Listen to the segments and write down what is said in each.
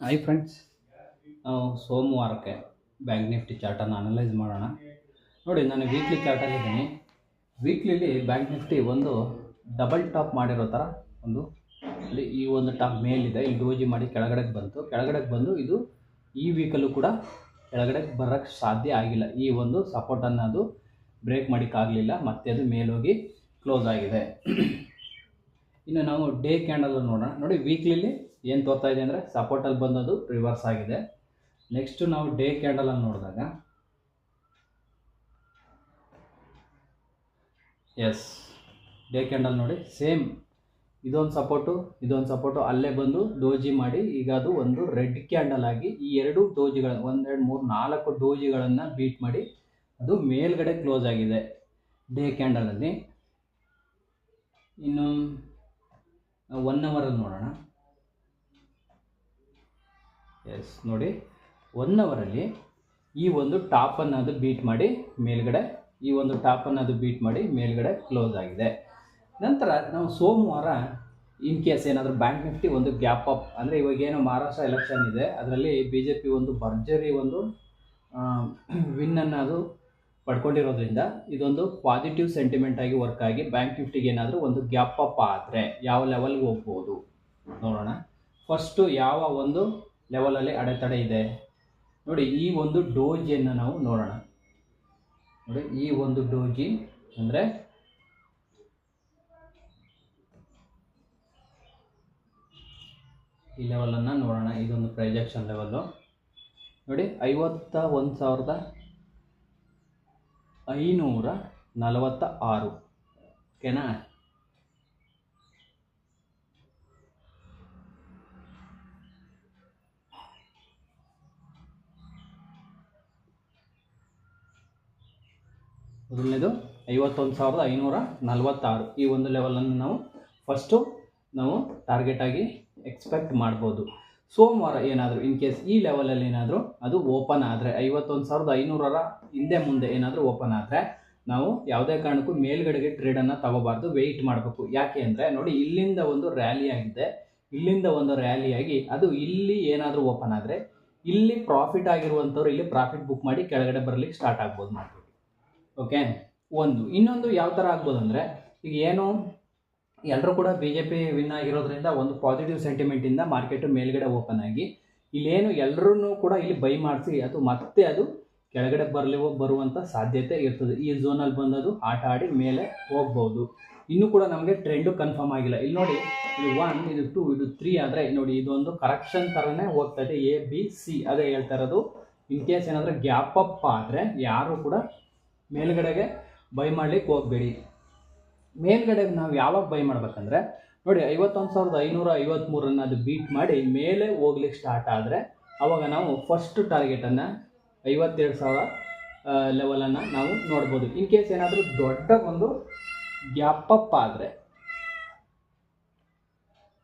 Hi friends, ನಾವು ಸೋಮವಾರಕ್ಕೆ bank Nifty ಚಾರ್ಟನ್ನು analyse ಮಾಡೋಣ. ನೋಡಿ, ನಾನು ವೀಕ್ಲಿ ಚಾರ್ಟಲ್ಲಿದ್ದೀನಿ. ವೀಕ್ಲಿಲಿ ಬ್ಯಾಂಕ್ ನಿಫ್ಟಿ ಒಂದು ಡಬಲ್ ಟಾಪ್ ಮಾಡಿರೋ ಥರ ಒಂದು ಅಲ್ಲಿ ಈ ಒಂದು ಟಾಪ್ ಮೇಲಿದೆ, ಇಲ್ಲಿ ಡೋಜಿ ಮಾಡಿ ಕೆಳಗಡೆಗೆ ಬಂದು ಇದು ಈ ವೀಕಲ್ಲೂ ಕೂಡ ಕೆಳಗಡೆಗೆ ಬರೋಕ್ಕೆ ಸಾಧ್ಯ ಆಗಿಲ್ಲ. ಈ ಒಂದು ಸಪೋರ್ಟನ್ನು ಅದು ಬ್ರೇಕ್ ಮಾಡೋಕ್ಕಾಗಲಿಲ್ಲ, ಮತ್ತೆ ಅದು ಮೇಲೋಗಿ ಕ್ಲೋಸ್ ಆಗಿದೆ. ಇನ್ನು ನಾವು ಡೇ ಕ್ಯಾಂಡಲ್ ನೋಡೋಣ. ನೋಡಿ, ವೀಕ್ಲಿಲಿ ಏನು ತೋರ್ತಾ ಇದೆ ಅಂದರೆ ಸಪೋರ್ಟಲ್ಲಿ ಬಂದದು ರಿವರ್ಸ್ ಆಗಿದೆ. ನೆಕ್ಸ್ಟು ನಾವು ಡೇ ಕ್ಯಾಂಡಲನ್ನು ನೋಡಿದಾಗ ಡೇ ಕ್ಯಾಂಡಲ್ ನೋಡಿ, ಸೇಮ್ ಇದೊಂದು ಸಪೋರ್ಟು ಅಲ್ಲೇ ಬಂದು ಡೋಜಿ ಮಾಡಿ ಈಗ ಅದು ಒಂದು ರೆಡ್ ಕ್ಯಾಂಡಲ್ ಆಗಿ ಈ ಎರಡು ಡೋಜಿಗಳನ್ನು 1 2 3 4 ಡೋಜಿಗಳನ್ನು ಬೀಟ್ ಮಾಡಿ ಅದು ಮೇಲ್ಗಡೆ ಕ್ಲೋಸ್ ಆಗಿದೆ ಡೇ ಕ್ಯಾಂಡಲಲ್ಲಿ. ಇನ್ನು 1 ಅವರಲ್ಲಿ ನೋಡೋಣ. ನೋಡಿ, 1 ಅವರಲ್ಲಿ ಈ ಒಂದು ಟಾಪನ್ನು ಅದು ಬೀಟ್ ಮಾಡಿ ಮೇಲ್ಗಡೆ ಕ್ಲೋಸ್ ಆಗಿದೆ. ನಂತರ ನಾವು ಸೋಮವಾರ ಇನ್ ಕೇಸ್ ಏನಾದರೂ ಬ್ಯಾಂಕ್ ನಿಫ್ಟಿ ಒಂದು ಗ್ಯಾಪ್ ಅಪ್ ಅಂದರೆ ಇವಾಗೇನು ಮಹಾರಾಷ್ಟ್ರ ಎಲೆಕ್ಷನ್ ಇದೆ, ಅದರಲ್ಲಿ BJP ಒಂದು ಭರ್ಜರಿ ಒಂದು ವಿನ್ನನ್ನು ಅದು ಪಡ್ಕೊಂಡಿರೋದ್ರಿಂದ ಇದೊಂದು ಪಾಸಿಟಿವ್ ಸೆಂಟಿಮೆಂಟ್ ಆಗಿ ವರ್ಕ್ ಆಗಿ ಬ್ಯಾಂಕ್ ನಿಫ್ಟಿಗೆ ಏನಾದರೂ ಒಂದು ಗ್ಯಾಪ್ ಅಪ್ ಆದರೆ ಯಾವ ಲೆವೆಲ್ಗೆ ಹೋಗ್ಬೋದು ನೋಡೋಣ. ಫಸ್ಟು ಯಾವ ಒಂದು ಲೆವೆಲಲ್ಲಿ ಅಡೆತಡೆ ಇದೆ ನೋಡಿ, ಈ ಒಂದು ಡೋಜಿಯನ್ನು ನಾವು ನೋಡೋಣ. ನೋಡಿ, ಈ ಒಂದು ಡೋಜಿ ಅಂದರೆ ಈ ಲೆವೆಲನ್ನು ನೋಡೋಣ. ಇದೊಂದು ಪ್ರೊಜೆಕ್ಷನ್ ಲೆವೆಲ್ಲು ನೋಡಿ, 51,546 ಓಕೆನಾ. ಮೊದಲನೇದು 51,546 ಈ ಒಂದು ಲೆವೆಲನ್ನು ನಾವು ಫಸ್ಟು ಟಾರ್ಗೆಟ್ ಆಗಿ ಎಕ್ಸ್ಪೆಕ್ಟ್ ಮಾಡ್ಬೋದು. ಸೋಮವಾರ ಏನಾದರೂ ಇನ್ ಕೇಸ್ ಈ ಲೆವೆಲಲ್ಲಿ ಏನಾದರೂ ಅದು ಓಪನ್ ಆದರೆ 51,500 ಹಿಂದೆ ಮುಂದೆ ಏನಾದರೂ ಓಪನ್ ಆದರೆ ನಾವು ಯಾವುದೇ ಕಾರಣಕ್ಕೂ ಮೇಲ್ಗಡೆಗೆ ಟ್ರೇಡನ್ನು ತಗೋಬಾರ್ದು, ವೆಯ್ಟ್ ಮಾಡಬೇಕು. ಯಾಕೆ ಅಂದರೆ ನೋಡಿ, ಇಲ್ಲಿಂದ ಒಂದು ರ್ಯಾಲಿ ಆಗಿದೆ, ಆಗಿ ಅದು ಇಲ್ಲಿ ಏನಾದರೂ ಓಪನ್ ಆದರೆ ಇಲ್ಲಿ ಪ್ರಾಫಿಟ್ ಆಗಿರುವಂಥವ್ರು ಇಲ್ಲಿ ಪ್ರಾಫಿಟ್ ಬುಕ್ ಮಾಡಿ ಕೆಳಗಡೆ ಬರಲಿಕ್ಕೆ ಸ್ಟಾರ್ಟ್ ಆಗ್ಬೋದು ಮಾರ್ಕೆಟ್. ಓಕೆ, ಇನ್ನೊಂದು ಯಾವ ಥರ ಆಗ್ಬೋದು ಅಂದರೆ, ಈಗ ಏನು ಎಲ್ಲರೂ ಕೂಡ BJP ವಿನ್ ಆಗಿರೋದ್ರಿಂದ ಒಂದು ಪಾಸಿಟಿವ್ ಸೆಂಟಿಮೆಂಟಿಂದ ಮಾರ್ಕೆಟು ಮೇಲ್ಗಡೆ ಓಪನ್ ಆಗಿ ಇಲ್ಲೇನು ಎಲ್ಲರೂ ಕೂಡ ಇಲ್ಲಿ ಬೈ ಮಾಡಿಸಿ ಅದು ಮತ್ತೆ ಅದು ಕೆಳಗಡೆ ಬರುವಂಥ ಸಾಧ್ಯತೆ ಇರ್ತದೆ. ಈ ಝೋನಲ್ಲಿ ಬಂದದು ಆಟ ಆಡಿ ಮೇಲೆ ಹೋಗ್ಬೋದು. ಇನ್ನೂ ಕೂಡ ನಮಗೆ ಟ್ರೆಂಡು ಕನ್ಫರ್ಮ್ ಆಗಿಲ್ಲ. ಇಲ್ಲಿ ನೋಡಿ, ಇದು 1 ಇದು 2 ಇದು 3 ಆದರೆ ನೋಡಿ ಇದೊಂದು ಕರೆಕ್ಷನ್ ಥರನೇ ಹೋಗ್ತಾ ಇದೆ. ABC ಅದೇ ಹೇಳ್ತಾ ಇರೋದು. ಇನ್ ಕೇಸ್ ಏನಾದರೂ ಗ್ಯಾಪ್ ಅಪ್ ಆದರೆ ಯಾರು ಕೂಡ ಮೇಲ್ಗಡೆಗೆ ಬೈ ಮಾಡಲಿಕ್ಕೆ ಹೋಗಬೇಡಿ. ಮೇಲ್ಗಡೆಗೆ ನಾವು ಯಾವಾಗ ಬೈ ಮಾಡಬೇಕಂದ್ರೆ ನೋಡಿ, 51,553 ಅದು ಬೀಟ್ ಮಾಡಿ ಮೇಲೆ ಹೋಗ್ಲಿಕ್ಕೆ ಸ್ಟಾರ್ಟ್ ಆದರೆ ಆವಾಗ ನಾವು ಫಸ್ಟ್ ಟಾರ್ಗೆಟನ್ನು 52,000 ಲೆವೆಲನ್ನು ನಾವು ನೋಡ್ಬೋದು. ಇನ್ ಕೇಸ್ ಏನಾದರೂ ದೊಡ್ಡ ಒಂದು ಗ್ಯಾಪ್ ಅಪ್ ಆದರೆ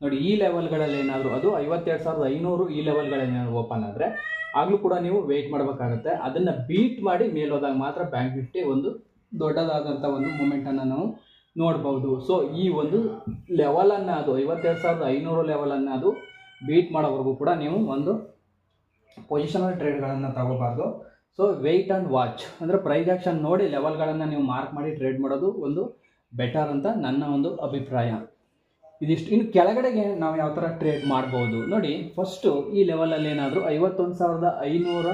ನೋಡಿ, ಈ ಲೆವೆಲ್ಗಳಲ್ಲಿ ಏನಾದರೂ ಅದು 52,500 ಈ ಲೆವೆಲ್ಗಳಲ್ಲಿ ಏನಾದರೂ ಓಪನ್ ಆದರೆ ಆಗಲೂ ಕೂಡ ನೀವು ವೆಯ್ಟ್ ಮಾಡಬೇಕಾಗುತ್ತೆ. ಅದನ್ನು ಬೀಟ್ ಮಾಡಿ ಮೇಲೋದಾಗ ಮಾತ್ರ ಬ್ಯಾಂಕ್ ನಿಫ್ಟಿ ಒಂದು ದೊಡ್ಡದಾದಂಥ ಒಂದು ಮೂಮೆಂಟನ್ನು ನಾವು ನೋಡ್ಬೋದು. ಸೊ ಈ ಒಂದು ಲೆವೆಲನ್ನು ಅದು 52,500 ಲೆವೆಲನ್ನು ಅದು ಬೀಟ್ ಮಾಡೋವರೆಗೂ ಕೂಡ ನೀವು ಒಂದು ಪೊಸಿಷನಲ್ ಟ್ರೇಡ್ಗಳನ್ನು ತಗೋಬಾರ್ದು. ಸೊ ವೆಯ್ಟ್ ಆ್ಯಂಡ್ ವಾಚ್ ಅಂದರೆ ಪ್ರೈಸ್ ಆ್ಯಕ್ಷನ್ ನೋಡಿ ಲೆವೆಲ್ಗಳನ್ನು ನೀವು ಮಾರ್ಕ್ ಮಾಡಿ ಟ್ರೇಡ್ ಮಾಡೋದು ಒಂದು ಬೆಟರ್ ಅಂತ ನನ್ನ ಒಂದು ಅಭಿಪ್ರಾಯ. ಇದಿಷ್ಟು. ಇನ್ನು ಕೆಳಗಡೆಗೆ ನಾವು ಯಾವ ಥರ ಟ್ರೇಡ್ ಮಾಡ್ಬೋದು ನೋಡಿ. ಫಸ್ಟು ಈ ಲೆವೆಲಲ್ಲಿ ಏನಾದರೂ 51,500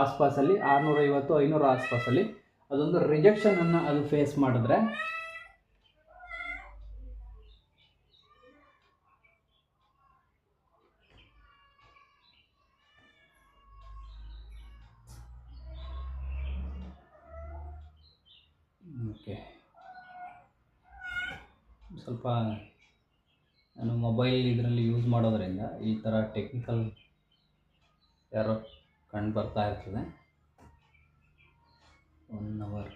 ಆಸ್ಪಾಸಲ್ಲಿ 650 500 ಆಸ್ಪಾಸಲ್ಲಿ ಅದೊಂದು ರಿಜೆಕ್ಷನನ್ನು ಅದು ಫೇಸ್ ಮಾಡಿದ್ರೆ ಓಕೆ, ಸ್ವಲ್ಪ ನಾನು ಮೊಬೈಲ್ ಇದರಲ್ಲಿ ಯೂಸ್ ಮಾಡೋದ್ರಿಂದ ಈ ಥರ ಟೆಕ್ನಿಕಲ್ ಯಾರೋ ಕಂಡು ಬರ್ತಾ ಇರ್ತದೆ. 1 ಅವರ್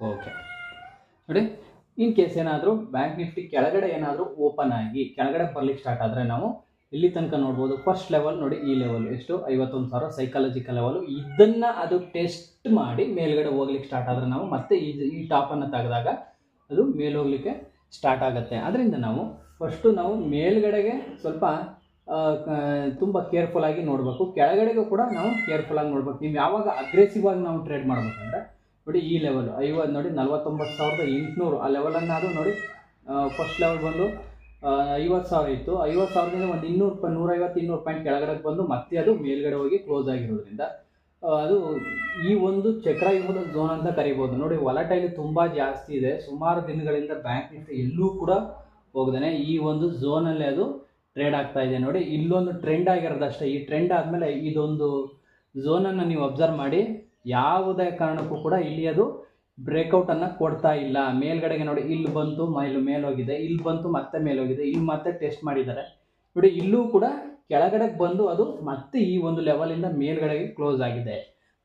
ಓಕೆ ನೋಡಿ. ಇನ್ ಕೇಸ್ ಏನಾದರೂ ಬ್ಯಾಂಕ್ ನಿಫ್ಟಿ ಕೆಳಗಡೆ ಏನಾದರೂ ಓಪನ್ ಆಗಿ ಕೆಳಗಡೆ ಬರಲಿಕ್ಕೆ ಸ್ಟಾರ್ಟ್ ಆದರೆ ನಾವು ಇಲ್ಲಿ ತನಕ ನೋಡ್ಬೋದು. ಫಸ್ಟ್ ಲೆವೆಲ್ ನೋಡಿ, ಈ ಲೆವೆಲ್ ಎಷ್ಟು 51,000 ಸೈಕಾಲಜಿಕಲ್ ಲೆವೆಲು. ಇದನ್ನು ಅದು ಟೆಸ್ಟ್ ಮಾಡಿ ಮೇಲ್ಗಡೆ ಹೋಗ್ಲಿಕ್ಕೆ ಸ್ಟಾರ್ಟ್ ಆದರೆ ನಾವು ಮತ್ತೆ ಈ ಟಾಪನ್ನು ತೆಗೆದಾಗ ಅದು ಮೇಲೆ ಹೋಗ್ಲಿಕ್ಕೆ ಸ್ಟಾರ್ಟ್ ಆಗುತ್ತೆ. ಅದರಿಂದ ನಾವು ಫಸ್ಟು ನಾವು ಮೇಲ್ಗಡೆಗೆ ಸ್ವಲ್ಪ ತುಂಬ ಕೇರ್ಫುಲ್ಲಾಗಿ ನೋಡಬೇಕು, ಕೆಳಗಡೆಗೂ ಕೂಡ ನಾವು ಕೇರ್ಫುಲ್ಲಾಗಿ ನೋಡ್ಬೇಕು. ನೀವು ಯಾವಾಗ ಅಗ್ರೆಸಿವ್ ಆಗಿ ನಾವು ಟ್ರೇಡ್ ಮಾಡಬೇಕಂದ್ರೆ ನೋಡಿ, ಈ ಲೆವೆಲ್ 50 ನೋಡಿ 49,800 ಆ ಲೆವೆಲನ್ನು ಅದು ನೋಡಿ. ಫಸ್ಟ್ ಲೆವೆಲ್ ಬಂದು 50,000 ಇತ್ತು. 50,000ದಿಂದ ಒಂದು 150-200 ಪಾಯಿಂಟ್ ಕೆಳಗಡೆ ಬಂದು ಮತ್ತೆ ಅದು ಮೇಲ್ಗಡೆ ಹೋಗಿ ಕ್ಲೋಸ್ ಆಗಿರೋದ್ರಿಂದ ಅದು ಈ ಒಂದು ಚಕ್ರವ್ಯೂಹದ ಝೋನ್ ಅಂತ ಕರಿಬೋದು. ನೋಡಿ, ವಾಲಟೈಲ್ ತುಂಬ ಜಾಸ್ತಿ ಇದೆ. ಸುಮಾರು ದಿನಗಳಿಂದ ಬ್ಯಾಂಕ್ ನಿಫ್ಟಿ ಎಲ್ಲೂ ಕೂಡ ಹೋಗದೇ ಈ ಒಂದು ಝೋನಲ್ಲಿ ಅದು ಟ್ರೇಡ್ ಆಗ್ತಾ ಇದೆ. ನೋಡಿ, ಇಲ್ಲೊಂದು ಟ್ರೆಂಡ್ ಆಗಿರೋದಷ್ಟೇ. ಈ ಟ್ರೆಂಡ್ ಆದಮೇಲೆ ಇದೊಂದು ಝೋನನ್ನು ನೀವು ಅಬ್ಸರ್ವ್ ಮಾಡಿ, ಯಾವುದೇ ಕಾರಣಕ್ಕೂ ಕೂಡ ಇಲ್ಲಿ ಅದು ಬ್ರೇಕೌಟನ್ನು ಕೊಡ್ತಾ ಇಲ್ಲ. ಮೇಲ್ಗಡೆಗೆ ನೋಡಿ, ಇಲ್ಲಿ ಬಂತು ಮೇಲೋಗಿದೆ, ಇಲ್ಲಿ ಬಂತು ಮತ್ತೆ ಮೇಲೋಗಿದೆ, ಇಲ್ಲಿ ಮತ್ತೆ ಟೆಸ್ಟ್ ಮಾಡಿದ್ದಾರೆ. ನೋಡಿ, ಇಲ್ಲೂ ಕೂಡ ಕೆಳಗಡೆಗೆ ಬಂದು ಅದು ಮತ್ತೆ ಈ ಒಂದು ಲೆವೆಲಿಂದ ಮೇಲ್ಗಡೆಗೆ ಕ್ಲೋಸ್ ಆಗಿದೆ.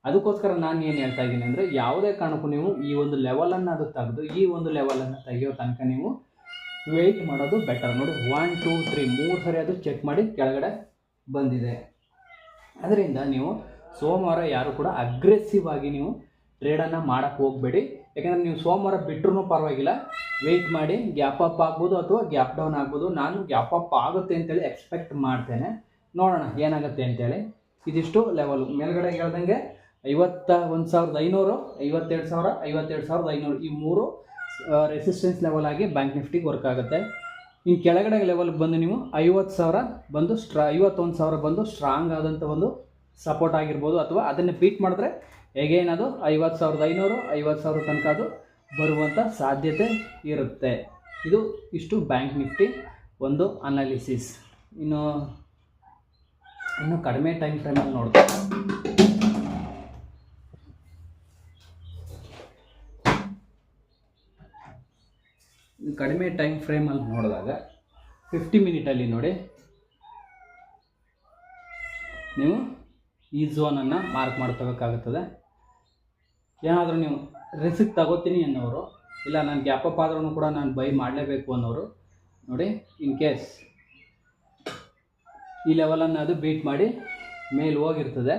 ಅದಕ್ಕೋಸ್ಕರ ನಾನು ಏನು ಹೇಳ್ತಾ ಇದ್ದೀನಿ ಅಂದರೆ, ಯಾವುದೇ ಕಾರಣಕ್ಕೂ ನೀವು ಈ ಒಂದು ಲೆವೆಲನ್ನು ಅದು ತೆಗೆದು ಈ ಒಂದು ಲೆವೆಲನ್ನು ತೆಗೆಯೋ ತನಕ ನೀವು ವೆಯ್ಟ್ ಮಾಡೋದು ಬೆಟರ್. ನೋಡಿ, 1 2 3 3 ಸರಿ ಅದು ಚೆಕ್ ಮಾಡಿ ಕೆಳಗಡೆ ಬಂದಿದೆ. ಅದರಿಂದ ನೀವು ಸೋಮವಾರ ಯಾರು ಕೂಡ ಅಗ್ರೆಸಿವ್ ಆಗಿ ನೀವು ಟ್ರೇಡನ್ನು ಮಾಡೋಕ್ಕೆ ಹೋಗಬೇಡಿ. ಯಾಕಂದರೆ ನೀವು ಸೋಮವಾರ ಬಿಟ್ಟರೂ ಪರವಾಗಿಲ್ಲ, ವೆಯ್ಟ್ ಮಾಡಿ. ಗ್ಯಾಪ್ ಅಪ್ ಆಗ್ಬೋದು ಅಥವಾ ಗ್ಯಾಪ್ ಡೌನ್ ಆಗ್ಬೋದು. ನಾನು ಗ್ಯಾಪ್ ಅಪ್ ಆಗುತ್ತೆ ಅಂತೇಳಿ ಎಕ್ಸ್ಪೆಕ್ಟ್ ಮಾಡ್ತೇನೆ. ನೋಡೋಣ ಏನಾಗುತ್ತೆ ಅಂತೇಳಿ. ಇದಿಷ್ಟು ಲೆವೆಲು ಮೇಲ್ಗಡೆ ಹೇಳ್ದಂಗೆ 51,500, 52,000, 52,500 ಈ ಮೂರು ರೆಸಿಸ್ಟೆನ್ಸ್ ಲೆವೆಲ್ ಆಗಿ ಬ್ಯಾಂಕ್ ನಿಫ್ಟಿಗೆ ವರ್ಕ್ ಆಗುತ್ತೆ. ಇನ್ನು ಕೆಳಗಡೆ ಲೆವೆಲ್ಗೆ ಬಂದು ನೀವು 50,000 ಬಂದು 51,000 ಬಂದು ಸ್ಟ್ರಾಂಗ್ ಆದಂಥ ಒಂದು ಸಪೋರ್ಟ್ ಆಗಿರ್ಬೋದು. ಅಥವಾ ಅದನ್ನು ಬೀಟ್ ಮಾಡಿದ್ರೆ ಹೇಗೇನು ಅದು 50,500, 50,000 ತನಕ ಅದು ಬರುವಂಥ ಸಾಧ್ಯತೆ ಇರುತ್ತೆ. ಇಷ್ಟು ಬ್ಯಾಂಕ್ ನಿಫ್ಟಿ ಒಂದು ಅನಾಲಿಸಿಸ್. ಇನ್ನು ಕಡಿಮೆ ಟೈಮ್ ಫ್ರೇಮಲ್ಲಿ ನೋಡ್ತಾರೆ. ಕಡಿಮೆ ಟೈಮ್ ಫ್ರೇಮಲ್ಲಿ ನೋಡಿದಾಗ 50 ಮಿನಿಟಲ್ಲಿ ನೋಡಿ, ನೀವು ಈ ಝೋನನ್ನು ಮಾರ್ಕ್ ಮಾಡ್ಕೋಬೇಕಾಗುತ್ತದೆ. ಏನಾದರೂ ನೀವು ರಿಸ್ಕ್ ತಗೋತೀನಿ ಅನ್ನೋರು, ಇಲ್ಲ ನಾನು ಗ್ಯಾಪ್ ಅಪ್ ಆದ್ರೂ ಕೂಡ ನಾನು ಬೈ ಮಾಡಲೇಬೇಕು ಅನ್ನೋರು ನೋಡಿ, ಇನ್ ಕೇಸ್ ಈ ಲೆವೆಲನ್ನು ಅದು ಬೀಟ್ ಮಾಡಿ ಮೇಲೆ ಹೋಗಿರ್ತದೆ,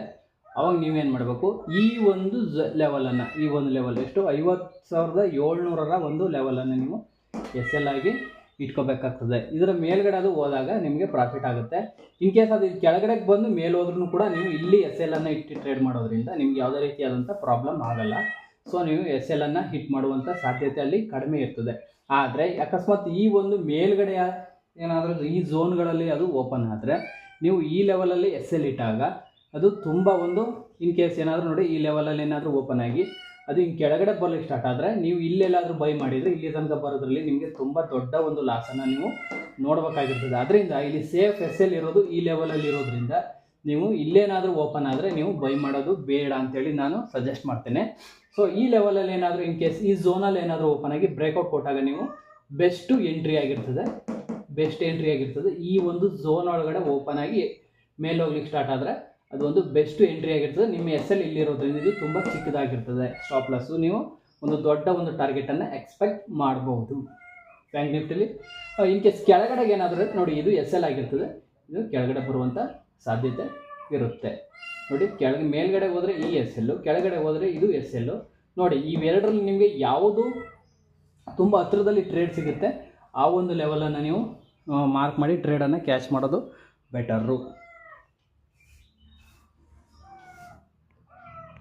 ಅವಾಗ ನೀವೇನು ಮಾಡಬೇಕು, ಈ ಒಂದು ಲೆವೆಲನ್ನು, ಈ ಒಂದು ಲೆವೆಲ್ ಎಷ್ಟು 50,700 ಒಂದು ಲೆವೆಲನ್ನು ನೀವು SL ಆಗಿ ಇಟ್ಕೋಬೇಕಾಗ್ತದೆ. ಇದರ ಮೇಲ್ಗಡೆ ಅದು ಹೋದಾಗ ನಿಮಗೆ ಪ್ರಾಫಿಟ್ ಆಗುತ್ತೆ. ಇನ್ ಕೇಸ್ ಅದು ಕೆಳಗಡೆಗೆ ಬಂದು ಮೇಲೆ ಹೋದ್ರೂ ಕೂಡ ನೀವು ಇಲ್ಲಿ SL ಅನ್ನು ಇಟ್ಟು ಟ್ರೇಡ್ ಮಾಡೋದ್ರಿಂದ ನಿಮ್ಗೆ ಯಾವುದೇ ರೀತಿಯಾದಂಥ ಪ್ರಾಬ್ಲಮ್ ಆಗಲ್ಲ. ಸೊ ನೀವು SL ಅನ್ನು ಹಿಟ್ ಮಾಡುವಂಥ ಸಾಧ್ಯತೆ ಅಲ್ಲಿ ಕಡಿಮೆ ಇರ್ತದೆ. ಆದರೆ ಅಕಸ್ಮಾತ್ ಈ ಒಂದು ಮೇಲ್ಗಡೆ ಏನಾದರೂ ಈ ಝೋನ್ಗಳಲ್ಲಿ ಅದು ಓಪನ್ ಆದರೆ ನೀವು ಈ ಲೆವೆಲಲ್ಲಿ SL ಇಟ್ಟಾಗ ಅದು ತುಂಬ ಒಂದು ಇನ್ ಕೇಸ್ ಏನಾದರೂ ನೋಡಿ, ಈ ಲೆವೆಲಲ್ಲಿ ಏನಾದರೂ ಓಪನ್ ಆಗಿ ಅದು ಹಿಂಗೆ ಕೆಳಗಡೆ ಬರಲಿಕ್ಕೆ ಸ್ಟಾರ್ಟ್ ಆದರೆ ನೀವು ಇಲ್ಲೆಲ್ಲಾದರೂ ಬೈ ಮಾಡಿದರೆ ಇಲ್ಲಿ ತನಕ ಬರೋದ್ರಲ್ಲಿ ನಿಮಗೆ ತುಂಬ ದೊಡ್ಡ ಒಂದು ಲಾಸನ್ನು ನೀವು ನೋಡಬೇಕಾಗಿರ್ತದೆ. ಅದರಿಂದ ಇಲ್ಲಿ ಸೇಫ್ SL ಇರೋದು ಈ ಲೆವೆಲಲ್ಲಿ ಇರೋದ್ರಿಂದ ನೀವು ಇಲ್ಲೇನಾದರೂ ಓಪನ್ ಆದರೆ ನೀವು ಬೈ ಮಾಡೋದು ಬೇಡ ಅಂತೇಳಿ ನಾನು ಸಜೆಸ್ಟ್ ಮಾಡ್ತೇನೆ. ಸೊ ಈ ಲೆವೆಲಲ್ಲಿ ಏನಾದರೂ ಇನ್ ಕೇಸ್ ಈ ಝೋನಲ್ಲಿ ಏನಾದರೂ ಓಪನ್ ಆಗಿ ಬ್ರೇಕೌಟ್ ಕೊಟ್ಟಾಗ ನೀವು ಬೆಸ್ಟ್ ಎಂಟ್ರಿ ಆಗಿರ್ತದೆ. ಈ ಒಂದು ಝೋನ್ ಒಳಗಡೆ ಓಪನ್ ಆಗಿ ಮೇಲೆ ಹೋಗ್ಲಿಕ್ಕೆ ಸ್ಟಾರ್ಟ್ ಆದರೆ ಅದು ಒಂದು ಬೆಸ್ಟ್ ಎಂಟ್ರಿ ಆಗಿರ್ತದೆ. ನಿಮ್ಮ SL ಇಲ್ಲಿರೋದ್ರಿಂದ ಇದು ತುಂಬ ಚಿಕ್ಕದಾಗಿರ್ತದೆ. ಸ್ಟಾಪ್ ಲಾಸು ನೀವು ಒಂದು ದೊಡ್ಡ ಒಂದು ಟಾರ್ಗೆಟನ್ನು ಎಕ್ಸ್ಪೆಕ್ಟ್ ಮಾಡಬಹುದು ಬ್ಯಾಂಕ್ ನಿಫ್ಟಿಲಿ. ಇನ್ ಕೇಸ್ ಕೆಳಗಡೆಗೆ ಏನಾದರೂ ನೋಡಿ, ಇದು SL ಆಗಿರ್ತದೆ, ಇದು ಕೆಳಗಡೆ ಬರುವಂಥ ಸಾಧ್ಯತೆ ಇರುತ್ತೆ. ನೋಡಿ, ಮೇಲ್ಗಡೆ ಹೋದರೆ ಈ SL, ಕೆಳಗಡೆ ಹೋದರೆ ಇದು SL. ನೋಡಿ, ಇವೆರಡರಲ್ಲಿ ನಿಮಗೆ ಯಾವುದು ತುಂಬ ಹತ್ತಿರದಲ್ಲಿ ಟ್ರೇಡ್ ಸಿಗುತ್ತೆ ಆ ಒಂದು ಲೆವೆಲನ್ನು ನೀವು ಮಾರ್ಕ್ ಮಾಡಿ ಟ್ರೇಡನ್ನು ಕ್ಯಾಚ್ ಮಾಡೋದು ಬೆಟರು.